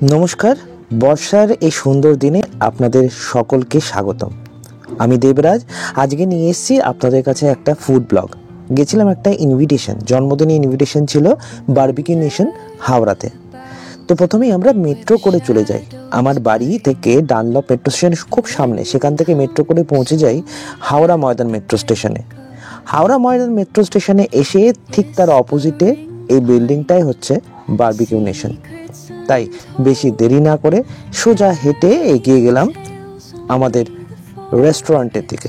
নমস্কার, বর্ষার এই সুন্দর দিনে আপনাদের সকলকে স্বাগতম। আমি দেবরাজ। আজকে নিয়ে এসেছি আপনাদের কাছে একটা ফুড ব্লগ। গেছিলাম একটা জন্মদিনের ইনভিটেশন ছিল বারবিকিউ নেশন হাওড়াতে। তো প্রথমেই আমরা মেট্রো করে চলে যাই। আমার বাড়ি থেকে ডানলপ মেট্রো স্টেশন খুব সামনে, সেখান থেকে মেট্রো করে পৌঁছে যাই হাওড়া ময়দান মেট্রো স্টেশনে। হাওড়া ময়দান মেট্রো স্টেশনে এসে ঠিক তার অপোজিটে এই বিল্ডিংটাই হচ্ছে বারবিকিউ নেশন। তাই বেশি দেরি না করে সোজা হেঁটে এগিয়ে গেলাম আমাদের রেস্টুরেন্টের দিকে।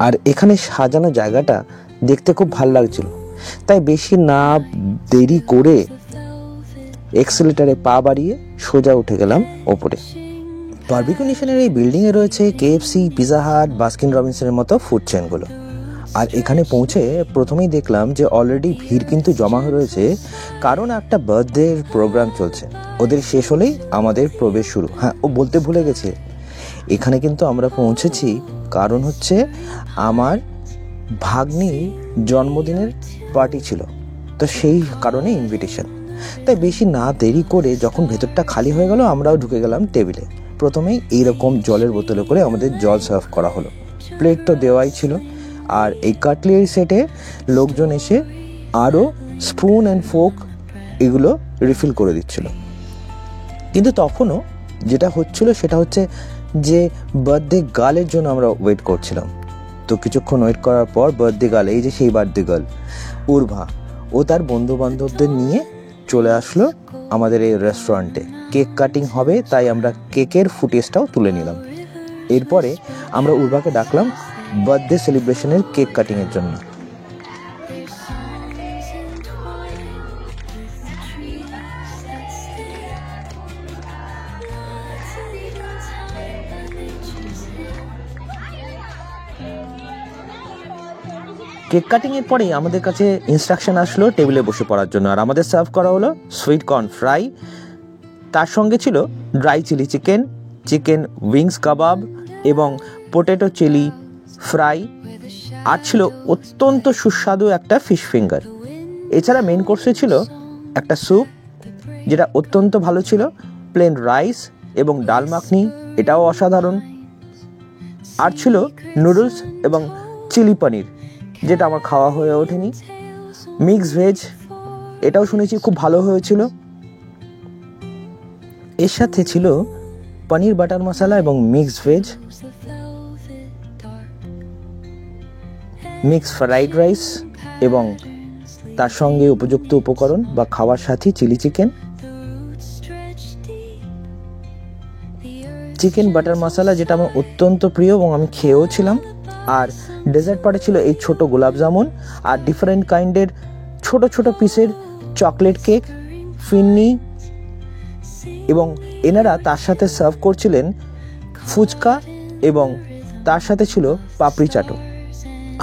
আর এখানে সাজানো জায়গাটা দেখতে খুব ভালো লাগছিল, তাই বেশি না দেরি করে এক্সেলেটারে পা বাড়িয়ে সোজা উঠে গেলাম ওপরে। বারবিকিউ নেশনের এই বিল্ডিংয়ে রয়েছে কেএফসি, পিৎজা হাট, বাস্কিন রবিনসনের মতো ফুড চেনগুলো। আর এখানে পৌঁছে প্রথমেই দেখলাম যে অলরেডি ভিড় কিন্তু জমা হয়ে রয়েছে, কারণ একটা বার্থডের প্রোগ্রাম চলছে। ওদের শেষ হলেই আমাদের প্রবেশ শুরু। হ্যাঁ, ও বলতে ভুলে গেছে, এখানে কিন্তু আমরা পৌঁছেছি কারণ হচ্ছে আমার ভাগ্নির জন্মদিনের পার্টি ছিল, তো সেই কারণে ইনভিটেশন। তাই বেশি না দেরি করে যখন ভেতরটা খালি হয়ে গেল, আমরাও ঢুকে গেলাম টেবিলে। প্রথমেই এইরকম জলের বোতলে করে আমাদের জল সার্ভ করা হলো। প্লেট তো দেওয়াই ছিল, আর এই কাটলারি সেটে লোকজন এসে আরও স্পুন অ্যান্ড ফোর্ক এগুলো রিফিল করে দিচ্ছিল। কিন্তু তখনও যেটা হচ্ছিল সেটা হচ্ছে যে বার্থডে গার্লের জন্য আমরা ওয়েট করছিলাম। তো কিছুক্ষণ ওয়েট করার পর বার্থডে গার্ল, এই যে সেই বার্থডে গার্ল উর্ভা, ও তার বন্ধু বান্ধবদের নিয়ে চলে আসলো আমাদের এই রেস্টুরেন্টে। কেক কাটিং হবে, তাই আমরা কেকের ফুটেজটাও তুলে নিলাম। এরপরে আমরা উর্ভাকে ডাকলাম বার্থডে সেলিব্রেশনের কেক কাটিংয়ের জন্য। কেক কাটিংয়ের পরেই আমাদের কাছে ইনস্ট্রাকশন আসলো টেবিলে বসে পড়ার জন্য, আর আমাদের সার্ভ করা হলো সুইট কর্ন ফ্রাই, তার সঙ্গে ছিল dry chilli chicken, chicken wings kebab এবং পটেটো চিলি ফ্রাই, আর ছিল অত্যন্ত সুস্বাদু একটা ফিশ ফিঙ্গার। এছাড়া মেন কোর্সে ছিল একটা স্যুপ, যেটা অত্যন্ত ভালো ছিল, প্লেন রাইস এবং ডাল মাখনি, এটাও অসাধারণ। আর ছিল নুডলস এবং চিলি পনির, যেটা আমার খাওয়া হয়ে ওঠেনি। মিক্স ভেজ, এটাও শুনেছি খুব ভালো হয়েছিল। এর সাথে ছিল পনির বাটার মশলা এবং mix veg, mix fried rice এবং তার সঙ্গে উপযুক্ত উপকরণ বা খাওয়ার সাথে চিলি চিকেন, চিকেন বাটার মশলা, যেটা আমার অত্যন্ত প্রিয় এবং আমি খেয়েও ছিলাম। আর ডেজার্ট পার্টে ছিল এই ছোট গোলাপ জামুন আর ডিফারেন্ট কাইন্ডের ছোট ছোট পিসের চকলেট কেক, ফিন্নি, এবং এনারা তার সাথে সার্ভ করছিলেন ফুচকা এবং তার সাথে ছিল পাপড়ি চাটও।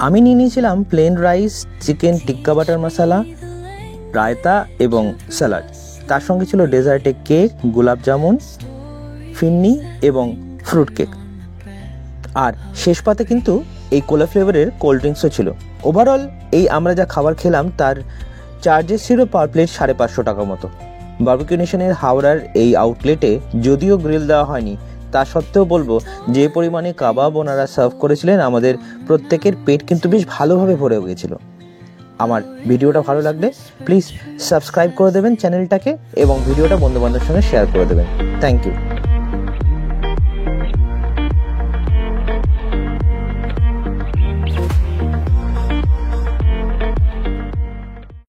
আমি নিয়ে নিয়েছিলাম প্লেন রাইস, চিকেন টিক্কা বাটার মশলা, রায়তা এবং স্যালাড। তার সঙ্গে ছিল ডেজার্টে কেক, গোলাপ জামুন, ফিন্নি এবং ফ্রুট কেক। আর শেষ পাতে কিন্তু এই কোলা ফ্লেভারের কোল্ড ড্রিঙ্কসও ছিল। ওভারঅল এই আমরা যা খাবার খেলাম তার চার্জেস ছিল পার প্লেট 550 টাকা মতো। বারবিকিউ নেশনের হাওড়ার এই আউটলেটে যদিও গ্রিল দেওয়া হয়নি, তা সত্ত্বেও বলবো যে পরিমাণে কাবাব ওনারা সার্ভ করেছিলেন, আমাদের প্রত্যেকের পেট কিন্তু বেশ ভালোভাবে ভরে গিয়েছিল। আমার ভিডিওটা ভালো লাগলে প্লিজ সাবস্ক্রাইব করে দেবেন চ্যানেলটাকে এবং ভিডিওটা বন্ধুবান্ধবের সঙ্গে শেয়ার করে দেবেন। Thank you.